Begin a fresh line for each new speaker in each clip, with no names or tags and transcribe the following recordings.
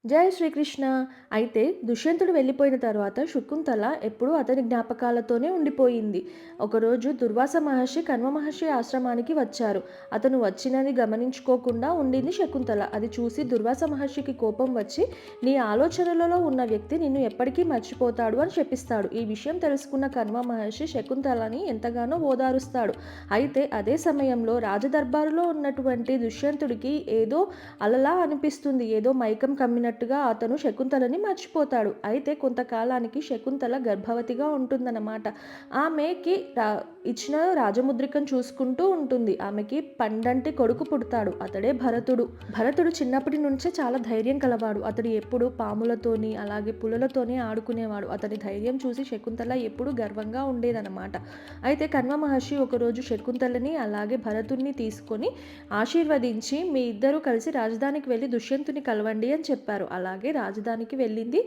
జై శ్రీకృష్ణ. అయితే దుష్యంతుడు వెళ్ళిపోయిన తర్వాత శకుంతల ఎప్పుడూ అతని జ్ఞాపకాలతోనే ఉండిపోయింది. ఒకరోజు దుర్వాస మహర్షి కణ్వ మహర్షి ఆశ్రమానికి వచ్చారు. అతను వచ్చినది గమనించుకోకుండా ఉండింది శకుంతల. అది చూసి దుర్వాస మహర్షికి కోపం వచ్చి, నీ ఆలోచనలలో ఉన్న వ్యక్తి నిన్ను ఎప్పటికీ మర్చిపోతాడు అని శపిస్తాడు. ఈ విషయం తెలుసుకున్న కణ్వ మహర్షి శకుంతలని ఎంతగానో ఓదారుస్తాడు. అయితే అదే సమయంలో రాజదర్బారులో ఉన్నటువంటి దుష్యంతుడికి ఏదో అలలా అనిపిస్తుంది. ఏదో మైకం కమ్మినట్టుగా అతను శకుంతలని మర్చిపోతాడు. అయితే కొంతకాలానికి శకుంతల గర్భవతిగా ఉంటుందన్నమాట. ఆమెకి ఇచ్చిన రాజముద్రికను చూసుకుంటూ ఉంటుంది. ఆమెకి పండంటి కొడుకు పుడతాడు. అతడే భరతుడు. భరతుడు చిన్నప్పటి నుంచే చాలా ధైర్యం కలవాడు. అతడు ఎప్పుడు పాములతోని అలాగే పులులతోని ఆడుకునేవాడు. అతని ధైర్యం చూసి శకుంతల ఎప్పుడు గర్వంగా ఉండేదన్నమాట. అయితే కణ్వ మహర్షి ఒకరోజు శకుంతలని అలాగే భరతుడిని తీసుకొని ఆశీర్వదించి, మీ ఇద్దరూ కలిసి రాజధానికి వెళ్ళి దుష్యంతుని కలవండి అని చెప్పారు. అలాగే రాజధానికి వెళ్ళింది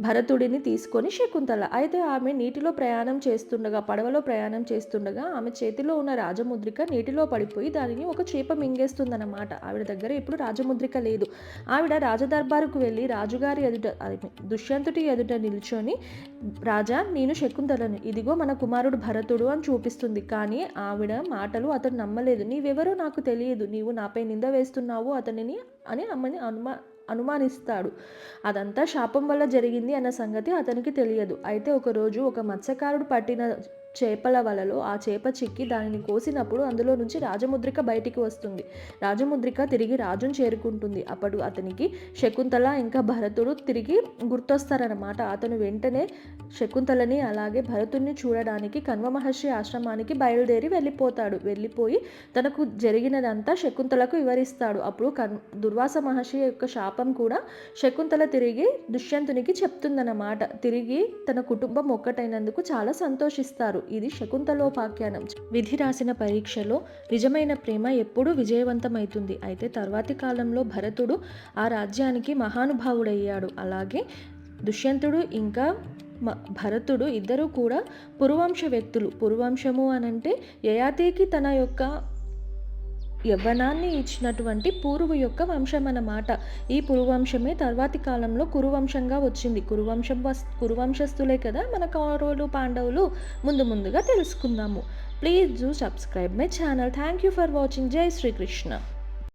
భరతుడిని తీసుకొని శకుంతల. అయితే ఆమె నీటిలో ప్రయాణం చేస్తుండగా, పడవలో ప్రయాణం చేస్తుండగా ఆమె చేతిలో ఉన్న రాజముద్రిక నీటిలో పడిపోయి దానిని ఒక చేప మింగేస్తుందన్నమాట. ఆవిడ దగ్గర ఇప్పుడు రాజముద్రిక లేదు. ఆవిడ రాజదర్బారుకు వెళ్ళి రాజుగారి ఎదుట, దుష్యంతుడి ఎదుట నిల్చొని, రాజా, నేను శకుంతలను, ఇదిగో మన కుమారుడు భరతుడు అని చూపిస్తుంది. కానీ ఆవిడ మాటలు అతను నమ్మలేదు. నీవెవరో నాకు తెలియదు, నీవు నాపై నింద వేస్తున్నావు అతనిని అని అమ్మని అనుమానిస్తాడు. అదంతా శాపం వల్ల జరిగింది అన్న సంగతి అతనికి తెలియదు. అయితే ఒకరోజు ఒక మత్స్యకారుడు పట్టిన చేపల వలలో ఆ చేప చిక్కి దానిని కోసినప్పుడు అందులో నుంచి రాజముద్రిక బయటికి వస్తుంది. రాజముద్రిక తిరిగి రాజును చేరుకుంటుంది. అప్పుడు అతనికి శకుంతల ఇంకా భరతుడు తిరిగి గుర్తొస్తారనమాట. అతను వెంటనే శకుంతలని అలాగే భరతుడిని చూడడానికి కణ్వ మహర్షి ఆశ్రమానికి బయలుదేరి వెళ్ళిపోయి తనకు జరిగినదంతా శకుంతలకు వివరిస్తాడు. అప్పుడు దుర్వాస మహర్షి యొక్క శాపం కూడా శకుంతల తిరిగి దుష్యంతునికి చెప్తుందన్నమాట. తిరిగి తన కుటుంబం ఒక్కటైనందుకు చాలా సంతోషిస్తారు. ఇది శకుంతలోపాఖ్యానం. విధి రాసిన పరీక్షలో నిజమైన ప్రేమ ఎప్పుడూ విజయవంతమైతుంది. అయితే తర్వాతి కాలంలో భరతుడు ఆ రాజ్యానికి మహానుభావుడయ్యాడు. అలాగే దుష్యంతుడు ఇంకా భరతుడు ఇద్దరూ కూడా పురువంశ వ్యక్తులు. పురువంశము అనంటే యయాతికి తన యొక్క యవ్వనాన్ని ఇచ్చినటువంటి పూర్వు యొక్క వంశం అన్నమాట. ఈ పురువంశమే తర్వాతి కాలంలో కురువంశంగా వచ్చింది. కురువంశస్థులే కదా మన కౌరవులు పాండవులు. ముందుగా తెలుసుకుందాము. Please do subscribe my channel. Thank you for watching. జై శ్రీకృష్ణ.